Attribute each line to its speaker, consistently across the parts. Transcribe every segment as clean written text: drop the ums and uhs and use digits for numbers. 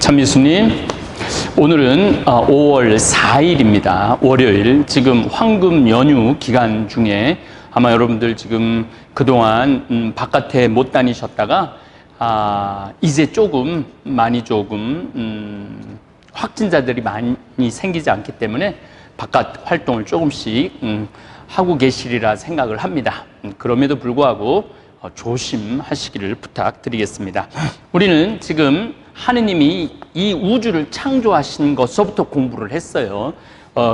Speaker 1: 참 예수님, 오늘은 5월 4일입니다. 월요일. 지금 황금 연휴 기간 중에 아마 여러분들 지금 그동안 바깥에 못 다니셨다가 이제 많이 확진자들이 많이 생기지 않기 때문에 바깥 활동을 조금씩 하고 계시리라 생각을 합니다. 그럼에도 불구하고 조심하시기를 부탁드리겠습니다. 우리는 지금 하느님이 이 우주를 창조하신 것서부터 공부를 했어요.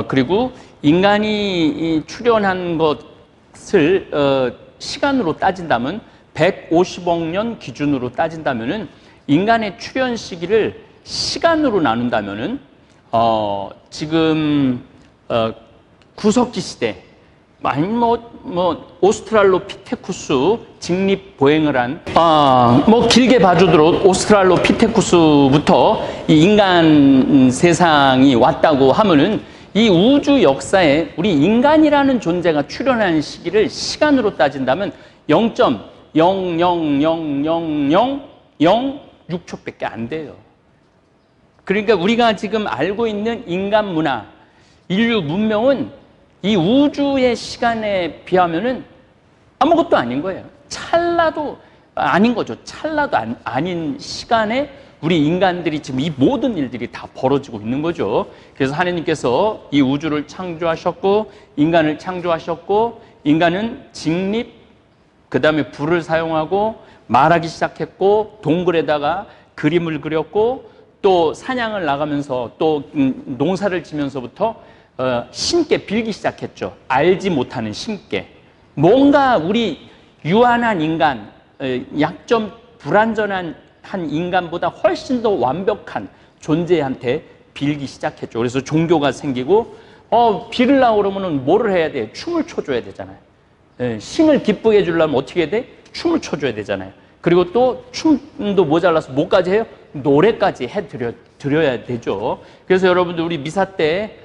Speaker 1: 그리고 인간이 출현한 것을 시간으로 따진다면 150억 년 기준으로 따진다면은 인간의 출현 시기를 시간으로 나눈다면은 지금 구석기 시대, 아니 오스트랄로피테쿠스 직립 보행을 한 길게 봐주도록 오스트랄로피테쿠스부터 이 인간 세상이 왔다고 하면은 이 우주 역사에 우리 인간이라는 존재가 출현한 시기를 시간으로 따진다면 0.0000006초밖에 안 돼요. 그러니까 우리가 지금 알고 있는 인간 문화, 인류 문명은 이 우주의 시간에 비하면은 아무것도 아닌 거예요. 찰나도 아닌 거죠. 찰나도 아닌 시간에 우리 인간들이 지금 이 모든 일들이 다 벌어지고 있는 거죠. 그래서 하나님께서 이 우주를 창조하셨고 인간을 창조하셨고 인간은 직립, 그 다음에 불을 사용하고 말하기 시작했고 동굴에다가 그림을 그렸고 또 사냥을 나가면서 또 농사를 지면서부터 신께 빌기 시작했죠. 알지 못하는 신께. 뭔가 우리 유한한 인간, 약점 불완전한 한 인간보다 훨씬 더 완벽한 존재한테 빌기 시작했죠. 그래서 종교가 생기고 빌으려고 그러면 뭐를 해야 돼? 춤을 춰줘야 되잖아요. 신을 기쁘게 해주려면 어떻게 해야 돼? 춤을 춰줘야 되잖아요. 그리고 또 춤도 모자라서 뭐까지 해요? 노래까지 해드려야 되죠. 그래서 여러분들 우리 미사 때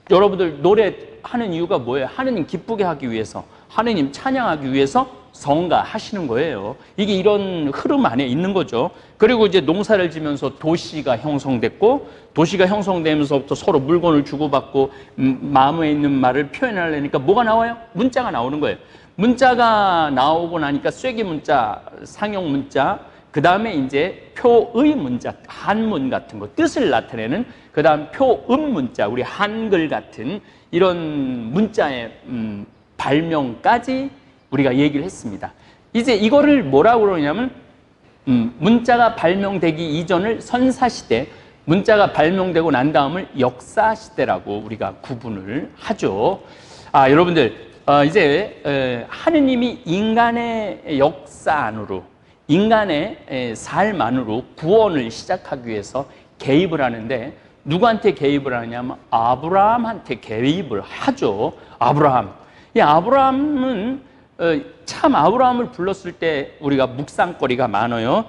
Speaker 1: 여러분들 노래하는 이유가 뭐예요? 하느님 기쁘게 하기 위해서, 하느님 찬양하기 위해서 성가하시는 거예요. 이게 이런 흐름 안에 있는 거죠. 그리고 이제 농사를 지면서 도시가 형성됐고, 도시가 형성되면서부터 서로 물건을 주고받고 마음에 있는 말을 표현하려니까 뭐가 나와요? 문자가 나오는 거예요. 문자가 나오고 나니까 쐐기 문자, 상용 문자, 그 다음에 이제 표의 문자, 한문 같은 거, 뜻을 나타내는 그 다음 표음 문자, 우리 한글 같은 이런 문자의 발명까지 우리가 얘기를 했습니다. 이제 이거를 뭐라고 그러냐면 문자가 발명되기 이전을 선사시대, 문자가 발명되고 난 다음을 역사시대라고 우리가 구분을 하죠. 여러분들 이제 하느님이 인간의 역사 안으로, 인간의 삶 안으로 구원을 시작하기 위해서 개입을 하는데, 누구한테 개입을 하냐면 아브라함한테 개입을 하죠. 아브라함. 이 아브라함은 참 아브라함을 불렀을 때 우리가 묵상거리가 많아요.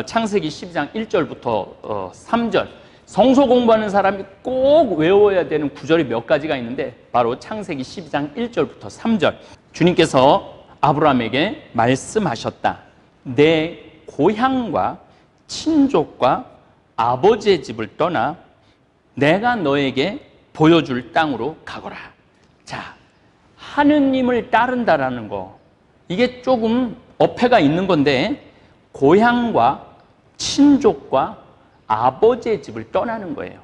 Speaker 1: 창세기 12장 1절부터 3절. 성서 공부하는 사람이 꼭 외워야 되는 구절이 몇 가지가 있는데 바로 창세기 12장 1절부터 3절. 주님께서 아브라함에게 말씀하셨다. 내 고향과 친족과 아버지의 집을 떠나 내가 너에게 보여줄 땅으로 가거라. 자, 하느님을 따른다라는 거, 이게 조금 어폐가 있는 건데, 고향과 친족과 아버지의 집을 떠나는 거예요.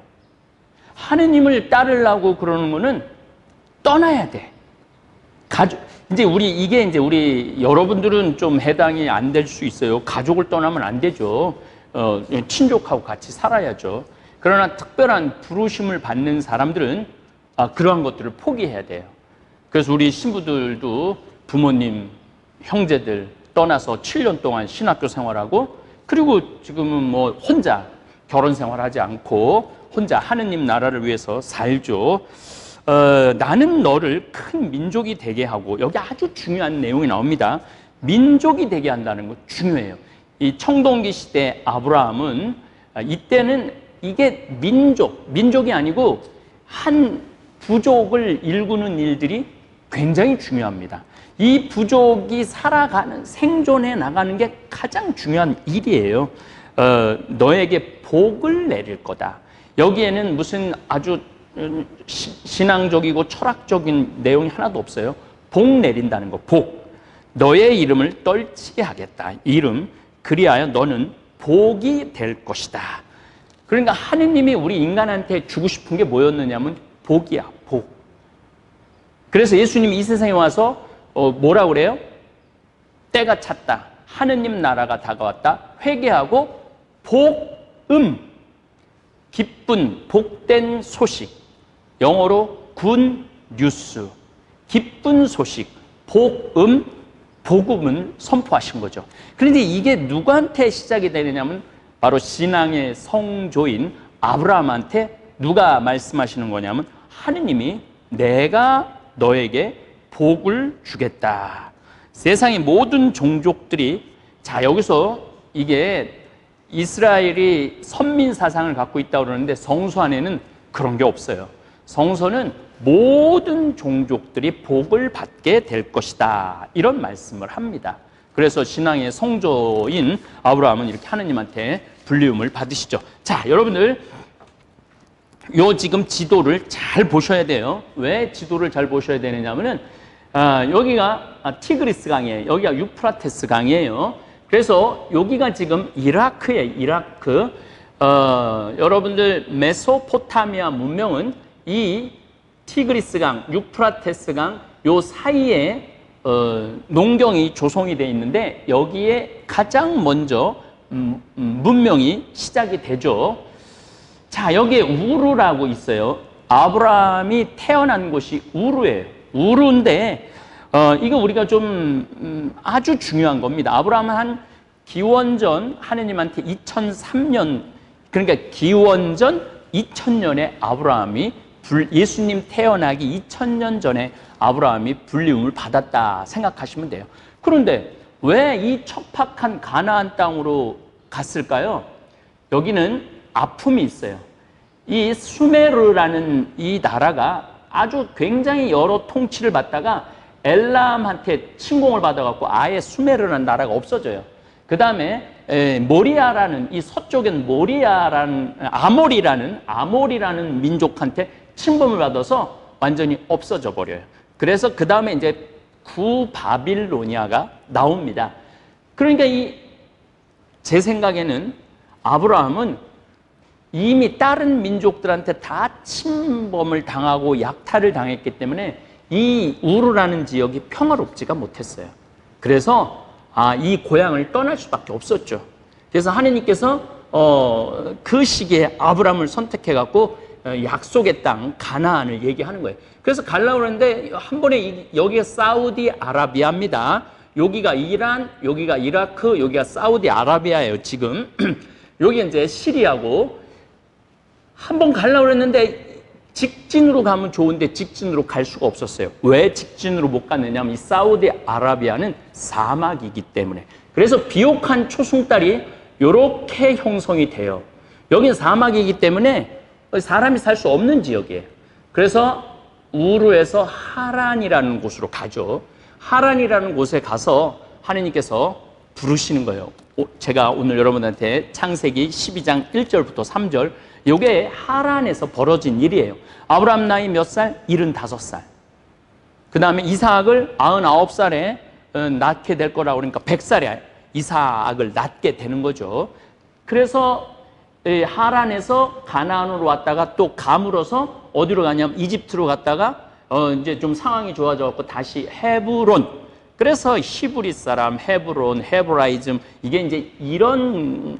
Speaker 1: 하느님을 따르려고 그러는 거는 떠나야 돼. 이제 우리 여러분들은 좀 해당이 안 될 수 있어요. 가족을 떠나면 안 되죠. 친족하고 같이 살아야죠. 그러나 특별한 부르심을 받는 사람들은 그러한 것들을 포기해야 돼요. 그래서 우리 신부들도 부모님, 형제들 떠나서 7년 동안 신학교 생활하고, 그리고 지금은 혼자 결혼 생활하지 않고 혼자 하느님 나라를 위해서 살죠. 나는 너를 큰 민족이 되게 하고, 여기 아주 중요한 내용이 나옵니다. 민족이 되게 한다는 거 중요해요. 이 청동기 시대 아브라함은 이때는 이게 민족이 아니고 한 부족을 일구는 일들이 굉장히 중요합니다. 이 부족이 살아가는, 생존해 나가는 게 가장 중요한 일이에요. 너에게 복을 내릴 거다. 여기에는 무슨 아주 신앙적이고 철학적인 내용이 하나도 없어요. 복 내린다는 거, 복. 너의 이름을 떨치게 하겠다. 이름. 그리하여 너는 복이 될 것이다. 그러니까 하느님이 우리 인간한테 주고 싶은 게 뭐였느냐면 복이야, 복. 그래서 예수님이 이 세상에 와서 뭐라 그래요? 때가 찼다. 하느님 나라가 다가왔다. 회개하고 복음, 기쁜, 복된 소식. 영어로 굿 뉴스, 기쁜 소식, 복음, 복음을 선포하신 거죠. 그런데 이게 누구한테 시작이 되느냐면 바로 신앙의 성조인 아브라함한테 누가 말씀하시는 거냐면 하느님이 내가 너에게 복을 주겠다. 세상의 모든 종족들이, 자, 여기서 이게 이스라엘이 선민 사상을 갖고 있다고 그러는데 성서 안에는 그런 게 없어요. 성서는 모든 종족들이 복을 받게 될 것이다. 이런 말씀을 합니다. 그래서 신앙의 성조인 아브라함은 이렇게 하느님한테 불리움을 받으시죠. 자, 여러분들, 요 지금 지도를 잘 보셔야 돼요. 왜 지도를 잘 보셔야 되느냐면은, 여기가 티그리스 강이에요. 여기가 유프라테스 강이에요. 그래서 여기가 지금 이라크예요, 이라크. 여러분들, 메소포타미아 문명은 이 티그리스 강, 유프라테스 강, 요 사이에 농경이 조성이 되어 있는데 여기에 가장 먼저 문명이 시작이 되죠. 자, 여기에 우르라고 있어요. 아브라함이 태어난 곳이 우르예요. 우르인데 이거 우리가 좀 아주 중요한 겁니다. 아브라함은 한 기원전 하느님한테 2003년, 그러니까 기원전 2000년에 아브라함이 예수님 태어나기 2000년 전에 아브라함이 불리움을 받았다 생각하시면 돼요. 그런데 왜 이 척박한 가나안 땅으로 갔을까요? 여기는 아픔이 있어요. 이 수메르라는 이 나라가 아주 굉장히 여러 통치를 받다가 엘람한테 침공을 받아갖고 아예 수메르라는 나라가 없어져요. 그 다음에 모리아라는, 이 서쪽엔 모리아라는 아모리라는 민족한테 침범을 받아서 완전히 없어져 버려요. 그래서 그 다음에 이제 구바빌로니아가 나옵니다. 그러니까 제 생각에는 아브라함은 이미 다른 민족들한테 다 침범을 당하고 약탈을 당했기 때문에 이 우르라는 지역이 평화롭지가 못했어요. 그래서 이 고향을 떠날 수밖에 없었죠. 그래서 하느님께서 그 시기에 아브라함을 선택해 갖고 약속의 땅 가나안을 얘기하는 거예요. 그래서 가려고 그러는데 한 번에 여기가 사우디아라비아입니다. 여기가 이란, 여기가 이라크, 여기가 사우디아라비아예요. 지금 여기 이제 시리아고, 한 번 가려고 그랬는데 직진으로 가면 좋은데 직진으로 갈 수가 없었어요. 왜 직진으로 못 갔느냐면 이 사우디아라비아는 사막이기 때문에. 그래서 비옥한 초승달이 이렇게 형성이 돼요. 여기는 사막이기 때문에 사람이 살 수 없는 지역이에요. 그래서 우르에서 하란이라는 곳으로 가죠. 하란이라는 곳에 가서 하느님께서 부르시는 거예요. 제가 오늘 여러분한테 창세기 12장 1절부터 3절, 이게 하란에서 벌어진 일이에요. 아브라함 나이 몇 살? 75살. 그 다음에 이삭을 99살에 낳게 될 거라고 그러니까 100살에 이삭을 낳게 되는 거죠. 그래서 하란에서 가나안으로 왔다가 또 가물어서 어디로 가냐면 이집트로 갔다가 이제 좀 상황이 좋아져갖고 다시 헤브론. 그래서 히브리 사람, 헤브론, 헤브라이즘, 이게 이제 이런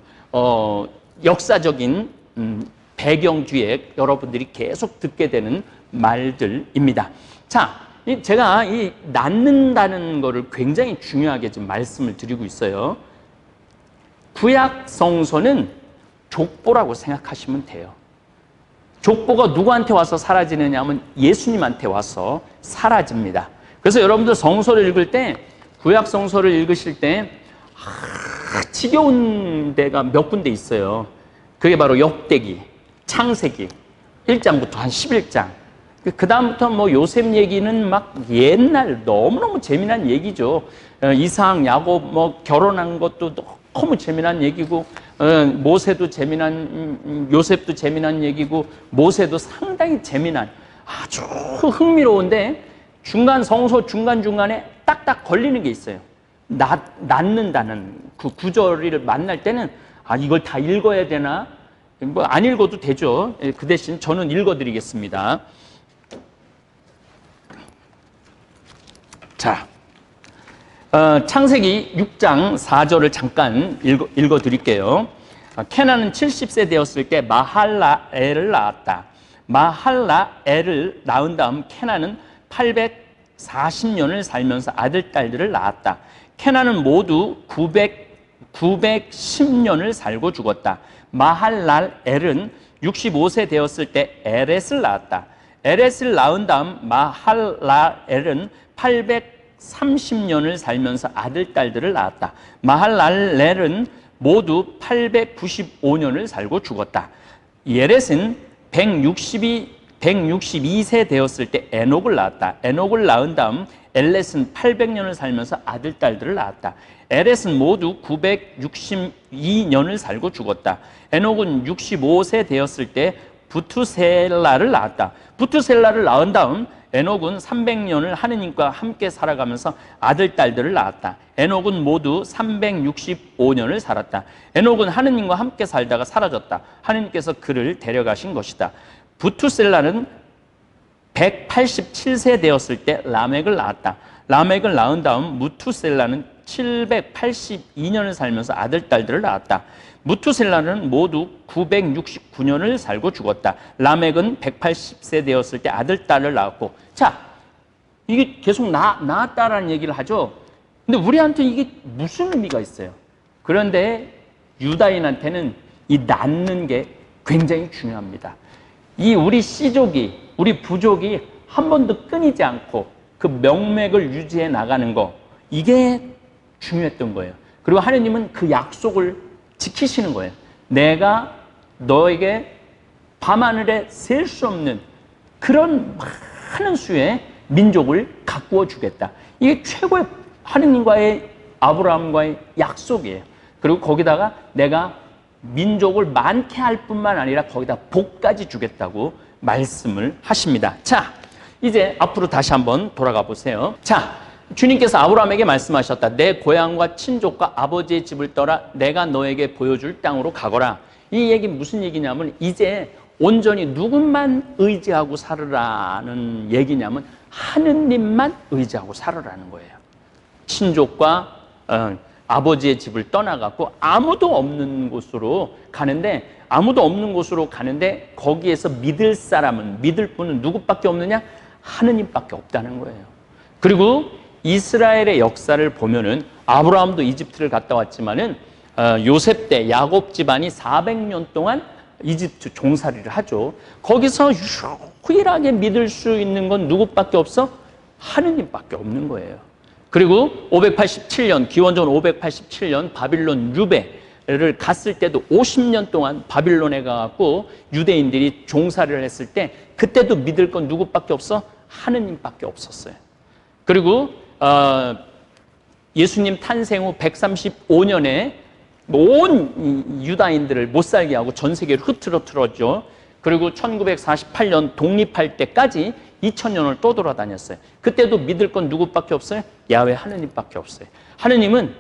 Speaker 1: 역사적인 배경 뒤에 여러분들이 계속 듣게 되는 말들입니다. 자, 제가 이 낳는다는 거를 굉장히 중요하게 지금 말씀을 드리고 있어요. 구약 성서는 족보라고 생각하시면 돼요. 족보가 누구한테 와서 사라지느냐 하면 예수님한테 와서 사라집니다. 그래서 여러분들 성서를 읽을 때, 구약 성서를 읽으실 때 지겨운 데가 몇 군데 있어요. 그게 바로 역대기, 창세기 1장부터 한 11장. 그 다음부터 뭐 요셉 얘기는 막 옛날 너무너무 재미난 얘기죠. 이삭, 야곱 뭐 결혼한 것도 너무 재미난 얘기고, 모세도 재미난, 요셉도 재미난 얘기고, 모세도 상당히 재미난, 아주 흥미로운데, 성서 중간중간에 딱딱 걸리는 게 있어요. 낳는다는 그 구절을 만날 때는, 이걸 다 읽어야 되나? 뭐, 안 읽어도 되죠. 그 대신 저는 읽어드리겠습니다. 자, 창세기 6장 4절을 잠깐 읽어드릴게요. 케나는 70세 되었을 때 마할라엘을 낳았다. 마할라엘을 낳은 다음 케나는 840년을 살면서 아들, 딸들을 낳았다. 케나는 모두 910년을 살고 죽었다. 마할랄엘은 65세 되었을 때 에렛을 낳았다. 에렛을 낳은 다음 마할랄엘은 830년을 살면서 아들, 딸들을 낳았다. 마할랄렐은 모두 895년을 살고 죽었다. 예렛은 162세 되었을 때 에녹을 낳았다. 에녹을 낳은 다음 엘렛은 800년을 살면서 아들, 딸들을 낳았다. 에렛은 모두 962년을 살고 죽었다. 에녹은 65세 되었을 때 부투셀라를 낳았다. 부투셀라를 낳은 다음 에녹은 300년을 하느님과 함께 살아가면서 아들, 딸들을 낳았다. 에녹은 모두 365년을 살았다. 에녹은 하느님과 함께 살다가 사라졌다. 하느님께서 그를 데려가신 것이다. 부투셀라는 187세 되었을 때 라멕을 낳았다. 라멕을 낳은 다음 무투셀라는 782년을 살면서 아들, 딸들을 낳았다. 무투셀라는 모두 969년을 살고 죽었다. 라멕은 180세 되었을 때 아들, 딸을 낳았고, 자, 이게 계속 낳았다라는 얘기를 하죠. 근데 우리한테 이게 무슨 의미가 있어요? 그런데 유다인한테는 이 낳는 게 굉장히 중요합니다. 이 우리 씨족이, 우리 부족이 한 번도 끊이지 않고 그 명맥을 유지해 나가는 거, 이게 중요했던 거예요. 그리고 하느님은 그 약속을 지키시는 거예요. 내가 너에게 밤하늘에 셀 수 없는 그런 많은 수의 민족을 가꾸어 주겠다. 이게 최고의 하느님과의, 아브라함과의 약속이에요. 그리고 거기다가 내가 민족을 많게 할 뿐만 아니라 거기다 복까지 주겠다고 말씀을 하십니다. 자, 이제 앞으로 다시 한번 돌아가 보세요. 자, 주님께서 아브라함에게 말씀하셨다. 내 고향과 친족과 아버지의 집을 떠나 내가 너에게 보여줄 땅으로 가거라. 이 얘기 무슨 얘기냐면, 이제 온전히 누구만 의지하고 살으라는 얘기냐면 하느님만 의지하고 살으라는 거예요. 친족과 아버지의 집을 떠나갖고 아무도 없는 곳으로 가는데, 거기에서 믿을 사람은, 믿을 분은 누구밖에 없느냐? 하느님밖에 없다는 거예요. 그리고 이스라엘의 역사를 보면은 아브라함도 이집트를 갔다 왔지만은 요셉 때 야곱 집안이 400년 동안 이집트 종살이를 하죠. 거기서 유일하게 믿을 수 있는 건 누구밖에 없어? 하느님밖에 없는 거예요. 그리고 587년, 기원전 587년 바빌론 유배를 갔을 때도 50년 동안 바빌론에 가갖고 유대인들이 종살이를 했을 때 그때도 믿을 건 누구밖에 없어? 하느님밖에 없었어요. 그리고 예수님 탄생 후 135년에 온 유다인들을 못 살게 하고 전 세계를 흐트러뜨렸죠. 그리고 1948년 독립할 때까지 2000년을 또 돌아다녔어요. 그때도 믿을 건 누구밖에 없어요? 야훼 하느님밖에 없어요. 하느님은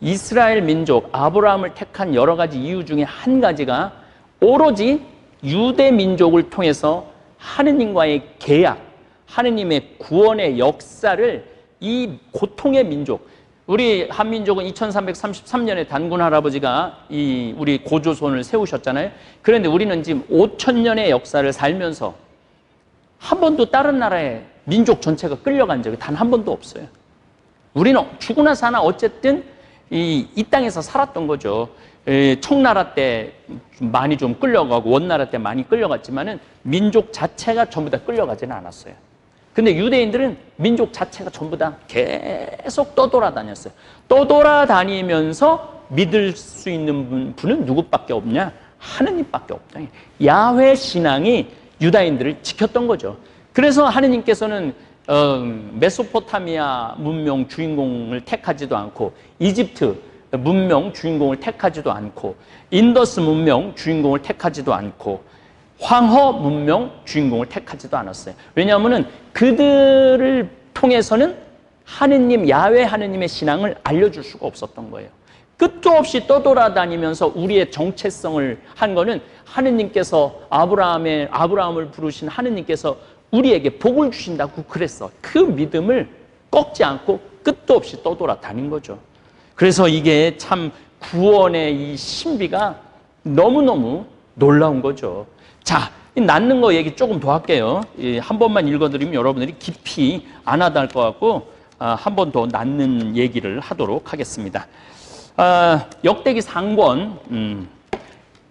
Speaker 1: 이스라엘 민족, 아브라함을 택한 여러 가지 이유 중에 한 가지가 오로지 유대 민족을 통해서 하느님과의 계약, 하느님의 구원의 역사를, 이 고통의 민족, 우리 한민족은 2333년에 단군 할아버지가 우리 고조선을 세우셨잖아요. 그런데 우리는 지금 5000년의 역사를 살면서 한 번도 다른 나라에 민족 전체가 끌려간 적이 단 한 번도 없어요. 우리는 죽으나 사나 어쨌든 이 땅에서 살았던 거죠. 청나라 때 많이 좀 끌려가고 원나라 때 많이 끌려갔지만은 민족 자체가 전부 다 끌려가지는 않았어요. 근데 유대인들은 민족 자체가 전부 다 계속 떠돌아다녔어요. 떠돌아다니면서 믿을 수 있는 분은 누구밖에 없냐? 하느님밖에 없다. 야훼 신앙이 유다인들을 지켰던 거죠. 그래서 하느님께서는 메소포타미아 문명 주인공을 택하지도 않고 이집트, 문명 주인공을 택하지도 않고, 인더스 문명 주인공을 택하지도 않고, 황허 문명 주인공을 택하지도 않았어요. 왜냐하면 그들을 통해서는 하느님, 야훼 하느님의 신앙을 알려줄 수가 없었던 거예요. 끝도 없이 떠돌아다니면서 우리의 정체성을 한 거는 하느님께서 아브라함을 부르신 하느님께서 우리에게 복을 주신다고 그랬어. 그 믿음을 꺾지 않고 끝도 없이 떠돌아다닌 거죠. 그래서 이게 참 구원의 이 신비가 너무너무 놀라운 거죠. 자, 낳는 거 얘기 조금 더 할게요. 한 번만 읽어드리면 여러분들이 깊이 안 하다 할 것 같고, 한 번 더 낳는 얘기를 하도록 하겠습니다. 역대기 상권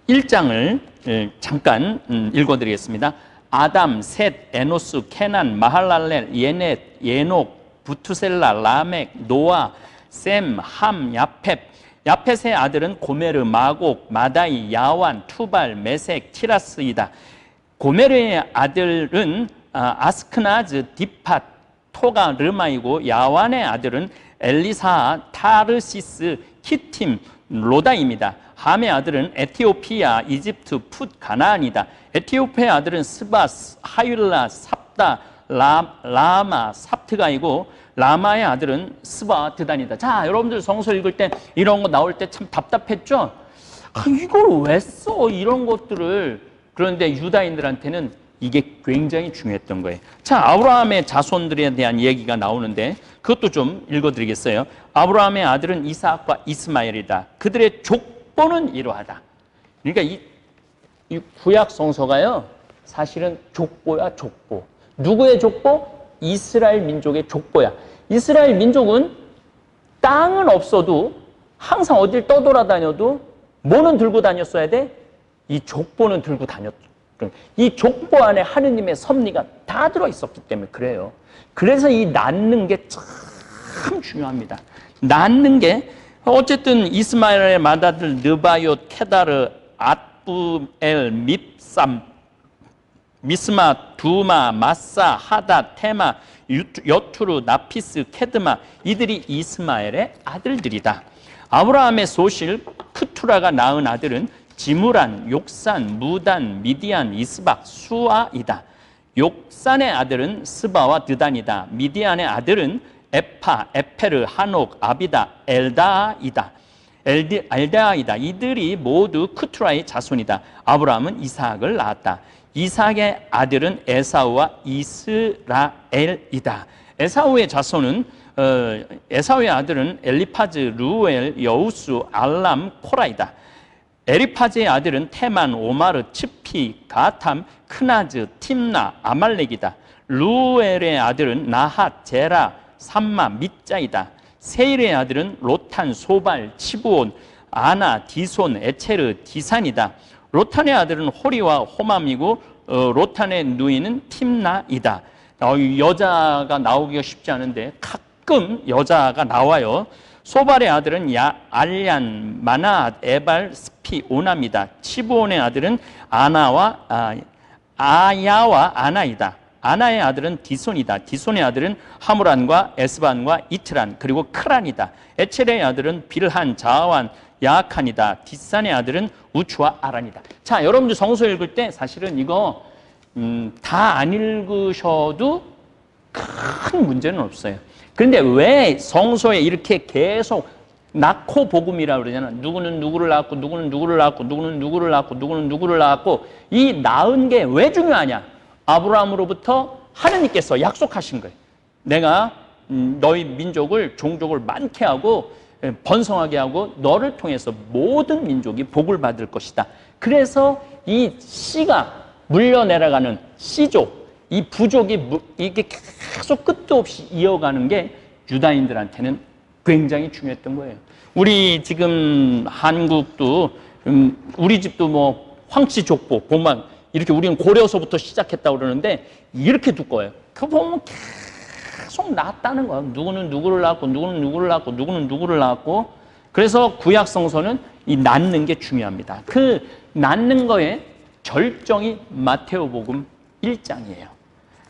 Speaker 1: 1장을 잠깐 읽어드리겠습니다. 아담, 셋, 에노스, 케난, 마할랄렐, 예넷, 예녹, 부투셀라, 라멕, 노아, 셈, 함, 야펫. 야펫의 아들은 고메르, 마곡, 마다이, 야완, 투발, 메색, 티라스이다. 고메르의 아들은 아스크나즈, 디팟, 토가, 르마이고, 야완의 아들은 엘리사, 타르시스, 키팀, 로다입니다. 함의 아들은 에티오피아, 이집트, 풋, 가나안이다. 에티오피아의 아들은 스바스, 하율라, 삽다, 라마, 삽트가이고, 라마의 아들은 스바, 드단이다. 자, 여러분들 성서 읽을 때 이런 거 나올 때 참 답답했죠? 이걸 왜 써? 이런 것들을. 그런데 유다인들한테는 이게 굉장히 중요했던 거예요. 자, 아브라함의 자손들에 대한 얘기가 나오는데 그것도 좀 읽어드리겠어요. 아브라함의 아들은 이삭과 이스마엘이다. 그들의 족보는 이러하다. 그러니까 이 구약 성서가요, 사실은 족보야, 족보. 누구의 족보? 이스라엘 민족의 족보야. 이스라엘 민족은 땅은 없어도 항상 어딜 떠돌아다녀도 뭐는 들고 다녔어야 돼? 이 족보는 들고 다녔죠. 이 족보 안에 하느님의 섭리가 다 들어있었기 때문에 그래요. 그래서 이 낳는 게 참 중요합니다. 낳는 게 어쨌든 이스마엘의 맏아들 느바욤, 케다르, 앗부엘, 밉삼, 미스마, 두마, 마사, 하다, 테마, 여투르, 나피스, 케드마, 이들이 이스마엘의 아들들이다. 아브라함의 소실 푸투라가 낳은 아들은 지무란, 욕산, 무단, 미디안, 이스박, 수아이다. 욕산의 아들은 스바와 드단이다. 미디안의 아들은 에파, 에페르, 한옥, 아비다, 엘다이다. 엘다이다. 이들이 모두 크투라의 자손이다. 아브라함은 이삭을 낳았다. 이삭의 아들은 에사우와 이스라엘이다. 에사우의 자손은 에사우의 아들은 엘리파즈, 루엘, 여우수, 알람, 코라이다. 에리파즈의 아들은 테만, 오마르, 츠피, 가탐, 크나즈, 팀나, 아말렉이다. 루엘의 아들은 나핫, 제라, 삼마, 밑자이다. 세일의 아들은 로탄, 소발, 치부온, 아나, 디손, 에체르, 디산이다. 로탄의 아들은 호리와 호맘이고 로탄의 누이는 팀나이다. 여자가 나오기가 쉽지 않은데 가끔 여자가 나와요. 소발의 아들은 알얀, 마나앗, 에발, 스피, 오남이다. 치부온의 아들은 아야와 아나이다. 아나의 아들은 디손이다. 디손의 아들은 하무란과 에스반과 이트란, 그리고 크란이다. 에첼의 아들은 빌한, 자완, 야악한이다. 뒷산의 아들은 우추와 아란이다. 자, 여러분들 성서 읽을 때 사실은 이거 다 안 읽으셔도 큰 문제는 없어요. 그런데 왜 성서에 이렇게 계속 낳고 복음이라고 그러잖아. 누구는 누구를 낳았고, 누구는 누구를 낳았고, 누구는 누구를 낳았고, 누구는 누구를 낳았고. 이 낳은 게 왜 중요하냐? 아브라함으로부터 하느님께서 약속하신 거예요. 내가 너희 민족을, 종족을 많게 하고 번성하게 하고 너를 통해서 모든 민족이 복을 받을 것이다. 그래서 이 씨가 물려내려가는 씨족, 이 부족이 이게 계속 끝도 없이 이어가는 게 유다인들한테는 굉장히 중요했던 거예요. 우리 지금 한국도 우리 집도 뭐 황씨 족보 보면 이렇게 우리는 고려서부터 시작했다고 그러는데 이렇게 두꺼워요. 그거 보면 계속 낳았다는 거야. 누구는 누구를 낳았고, 누구는 누구를 낳았고, 누구는 누구를 낳았고. 그래서 구약 성서는 이 낳는 게 중요합니다. 그 낳는 거에 절정이 마테오복음 1장이에요.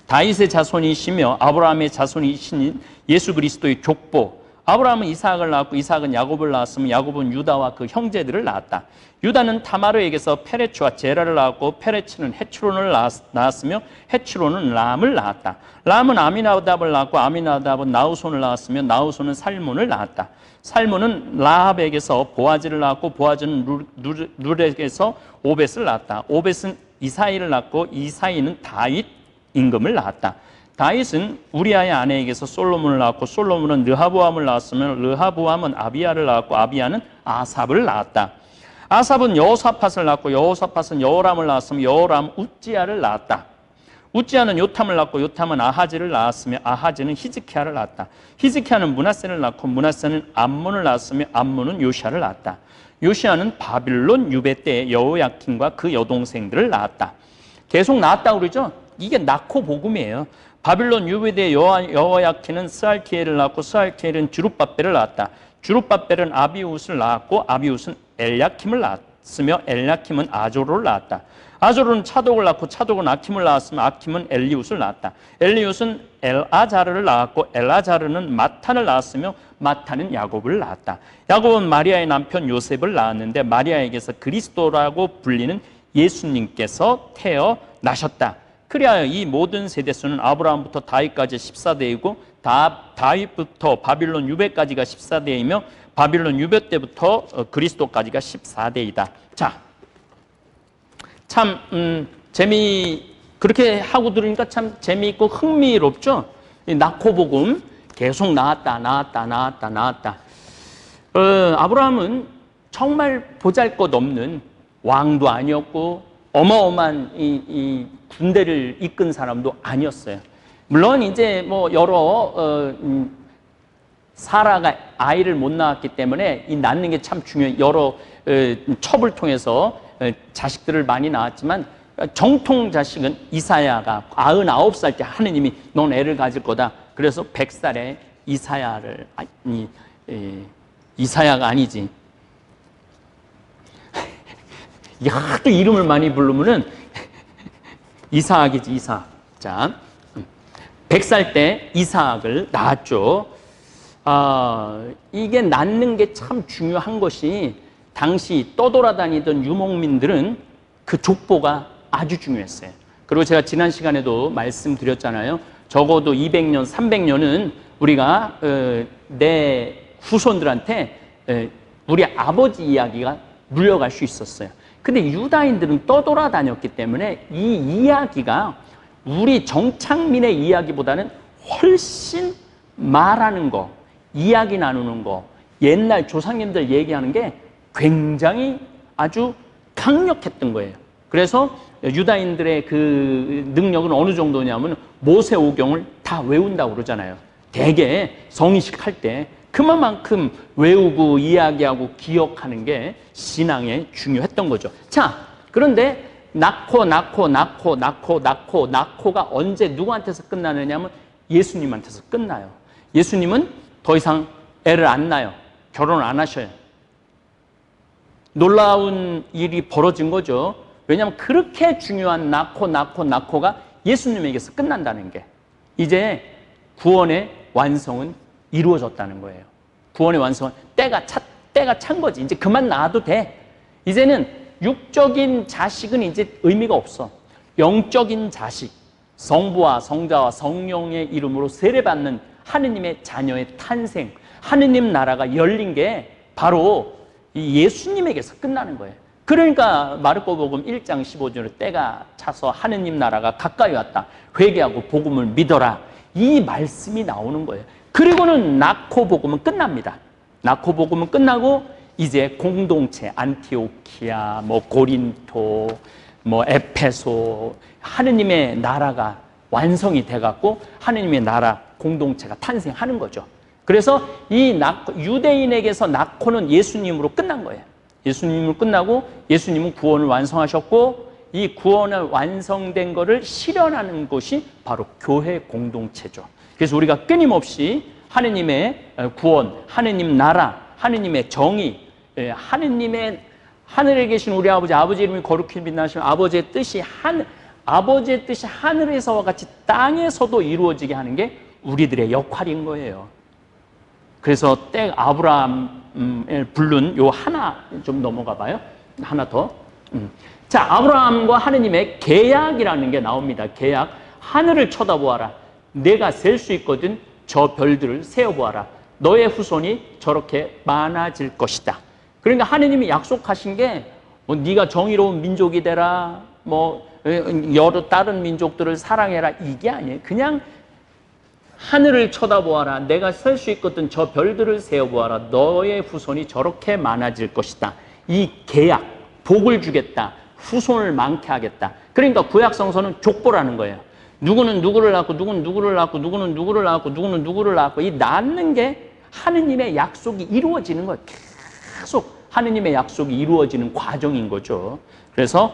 Speaker 1: 다윗의 자손이시며 아브라함의 자손이신 예수 그리스도의 족보, 아브라함은 이삭을 낳았고 이삭은 야곱을 낳았으면 야곱은 유다와 그 형제들을 낳았다. 유다는 타마르에게서 페레츠와 제라를 낳았고 페레츠는 헤츠론을 낳았으며 헤츠론은 람을 낳았다. 람은 아미나답을 낳았고 아미나답은 나우손을 낳았으며 나우손은 살몬을 낳았다. 살몬은 라합에게서 보아즈를 낳았고 보아즈는 룰에게서 오벳을 낳았다. 오벳은 이사이를 낳고 이사이는 다윗 임금을 낳았다. 다윗은 우리아의 아내에게서 솔로몬을 낳았고 솔로몬은 르하보암을 낳았으며 르하보암은 아비야를 낳았고 아비야는 아삽을 낳았다. 아삽은 여호사밧을 낳았고 여호사밧은 여호람을 낳았으며 여호람 우찌야를 낳았다. 우찌야는 요탐을 낳고 요탐은 아하지를 낳았으며 아하지는 히즈키야를 낳았다. 히즈키야는 므낫세를 낳고 므낫세는 암몬을 낳았으며 암몬은 요시야를 낳았다. 요시야는 바빌론 유배 때 여호야킨과 그 여동생들을 낳았다. 계속 낳았다고 그러죠? 이게 낳고 복음이에요. 바빌론 유배 때 여호야킨은 스알티엘을 낳고 스알티엘은 주룹바벨을 낳았다. 주룹바벨은 아비웃을 낳았고 아비웃은 엘야킴을 낳았으며 엘야킴은 아조를 낳았다. 아조르는 차독을 낳고 차독은 아킴을 낳았으며 아킴은 엘리웃을 낳았다. 엘리웃은 엘아자르를 낳았고 엘아자르는 마탄을 낳았으며 마탄은 야곱을 낳았다. 야곱은 마리아의 남편 요셉을 낳았는데 마리아에게서 그리스도라고 불리는 예수님께서 태어나셨다. 그리하여 이 모든 세대수는 아브라함부터 다윗까지 14대이고 다윗부터 바빌론 유배까지가 14대이며 바빌론 유배 때부터 그리스도까지가 14대이다. 자, 참 그렇게 하고 들으니까 참 재미있고 흥미롭죠. 낳고 복음 계속 나왔다. 아브라함은 정말 보잘것없는 왕도 아니었고 어마어마한 이 군대를 이끈 사람도 아니었어요. 물론 이제 뭐 여러 사라가 아이를 못 낳았기 때문에 이 낳는 게 참 중요해요. 여러 첩을 통해서 자식들을 많이 낳았지만 정통 자식은 이사야가 99살 때 하느님이 넌 애를 가질 거다. 그래서 100살에 이사야가 아니지. 이게 하도 이름을 많이 부르면은 이삭이지, 이삭. 자, 100살 때 이삭을 낳았죠. 이게 낳는 게 참 중요한 것이 당시 떠돌아다니던 유목민들은 그 족보가 아주 중요했어요. 그리고 제가 지난 시간에도 말씀드렸잖아요. 적어도 200년, 300년은 우리가 내 후손들한테 우리 아버지 이야기가 물려갈 수 있었어요. 근데 유다인들은 떠돌아다녔기 때문에 이 이야기가 우리 정착민의 이야기보다는 훨씬 말하는 거, 이야기 나누는 거, 옛날 조상님들 얘기하는 게 굉장히 아주 강력했던 거예요. 그래서 유다인들의 그 능력은 어느 정도냐면 모세오경을 다 외운다고 그러잖아요. 대개 성인식 할 때 그만큼 외우고 이야기하고 기억하는 게 신앙에 중요했던 거죠. 자, 그런데 낳고가 언제 누구한테서 끝나느냐면 예수님한테서 끝나요. 예수님은 더 이상 애를 안 낳아요. 결혼을 안 하셔요. 놀라운 일이 벌어진 거죠. 왜냐하면 그렇게 중요한 낳고가 예수님에게서 끝난다는 게 이제 구원의 완성은 이루어졌다는 거예요. 구원의 완성은 때가 찬 거지. 이제 그만 낳아도 돼. 이제는 육적인 자식은 이제 의미가 없어. 영적인 자식, 성부와 성자와 성령의 이름으로 세례받는 하느님의 자녀의 탄생, 하느님 나라가 열린 게 바로 이 예수님에게서 끝나는 거예요. 그러니까 마르코복음 1장 15절에 때가 차서 하느님 나라가 가까이 왔다. 회개하고 복음을 믿어라. 이 말씀이 나오는 거예요. 그리고는 낳고 복음은 끝납니다. 낳고 복음은 끝나고 이제 공동체 안티오키아, 뭐 고린토, 뭐 에페소 하느님의 나라가 완성이 돼갖고 하느님의 나라 공동체가 탄생하는 거죠. 그래서 이 유대인에게서 낳고는 예수님으로 끝난 거예요. 예수님으로 끝나고 예수님은 구원을 완성하셨고 이 구원을 완성된 것을 실현하는 것이 바로 교회 공동체죠. 그래서 우리가 끊임없이 하느님의 구원, 하느님 나라, 하느님의 정의, 하느님의 하늘에 계신 우리 아버지 이름이 거룩히 빛나시는 아버지의 뜻이 하늘에서와 같이 땅에서도 이루어지게 하는 게 우리들의 역할인 거예요. 그래서 때 아브라함을 부른 요 하나 좀 넘어가 봐요. 하나 더. 자, 아브라함과 하느님의 계약이라는 게 나옵니다. 계약. 하늘을 쳐다보아라. 내가 셀 수 있거든 저 별들을 세어보아라. 너의 후손이 저렇게 많아질 것이다. 그러니까 하느님이 약속하신 게 뭐 네가 정의로운 민족이 되라, 뭐 여러 다른 민족들을 사랑해라, 이게 아니에요. 그냥 하늘을 쳐다보아라. 내가 셀 수 있거든 저 별들을 세어보아라. 너의 후손이 저렇게 많아질 것이다. 이 계약, 복을 주겠다. 후손을 많게 하겠다. 그러니까 구약성서는 족보라는 거예요. 누구는 누구를 낳고, 누구는 누구를 낳고, 누구는 누구를 낳고, 누구는 누구를 낳고, 이 낳는 게 하느님의 약속이 이루어지는 거예요. 계속 하느님의 약속이 이루어지는 과정인 거죠. 그래서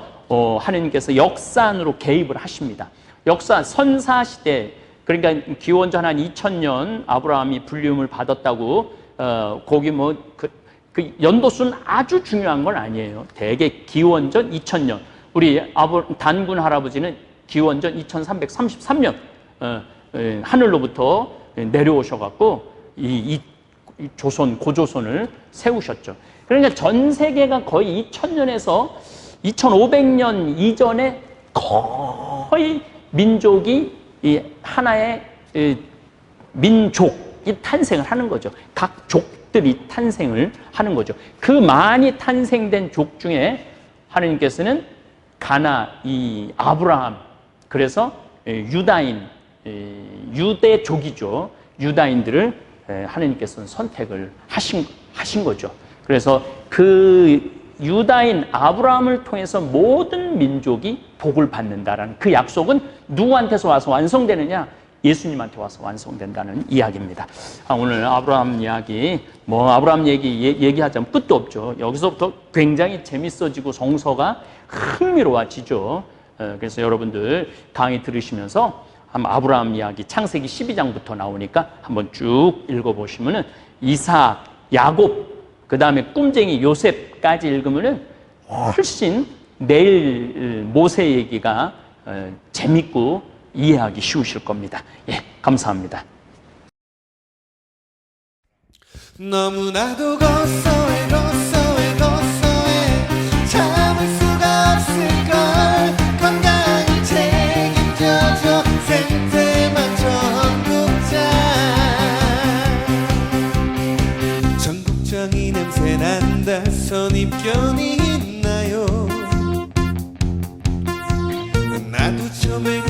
Speaker 1: 하느님께서 역사안으로 개입을 하십니다. 역사, 선사시대, 그러니까 기원전 한 2000년 아브라함이 불리움을 받았다고 거기 뭐 그 연도수는 아주 중요한 건 아니에요. 대개 기원전 2000년. 우리 단군 할아버지는 기원전 2333년 하늘로부터 내려오셔갖고 이 조선, 고조선을 세우셨죠. 그러니까 전 세계가 거의 2000년에서 2500년 이전에 거의 민족이 이 하나의 민족이 탄생을 하는 거죠. 각 족들이 탄생을 하는 거죠. 그 많이 탄생된 족 중에 하느님께서는 가나, 이 아브라함, 그래서 유다인, 유대족이죠. 유다인들을 하느님께서는 선택을 하신 거죠. 그래서 그 유다인 아브라함을 통해서 모든 민족이 복을 받는다라는 그 약속은 누구한테서 와서 완성되느냐? 예수님한테 와서 완성된다는 이야기입니다. 오늘 아브라함 이야기, 뭐 아브라함 얘기하자면 끝도 없죠. 여기서부터 굉장히 재밌어지고 성서가 흥미로워지죠. 그래서 여러분들 강의 들으시면서 한번 아브라함 이야기 창세기 12장부터 나오니까 한번 쭉 읽어보시면은 이삭, 야곱, 그 다음에 꿈쟁이 요셉까지 읽으면은 훨씬 내일 모세 얘기가 재밌고 이해하기 쉬우실 겁니다. 예, 감사합니다.
Speaker 2: 너무나도 고소해 참을 수가 없을걸. 건강히 책임져줘 생태만 전국장. 전국장이 냄새 난다. 선입견이 있나요? 나도 처음엔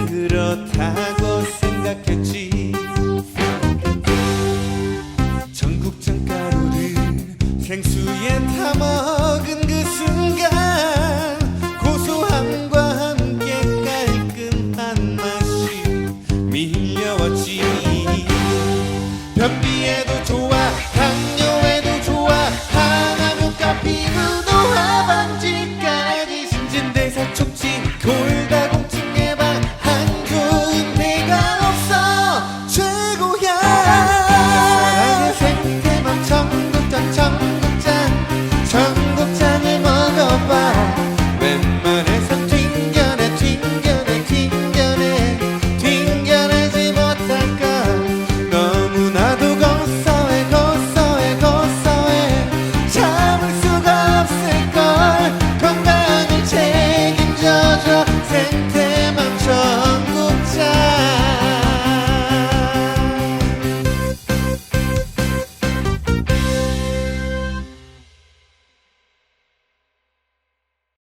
Speaker 2: 그렇다고 생각했지.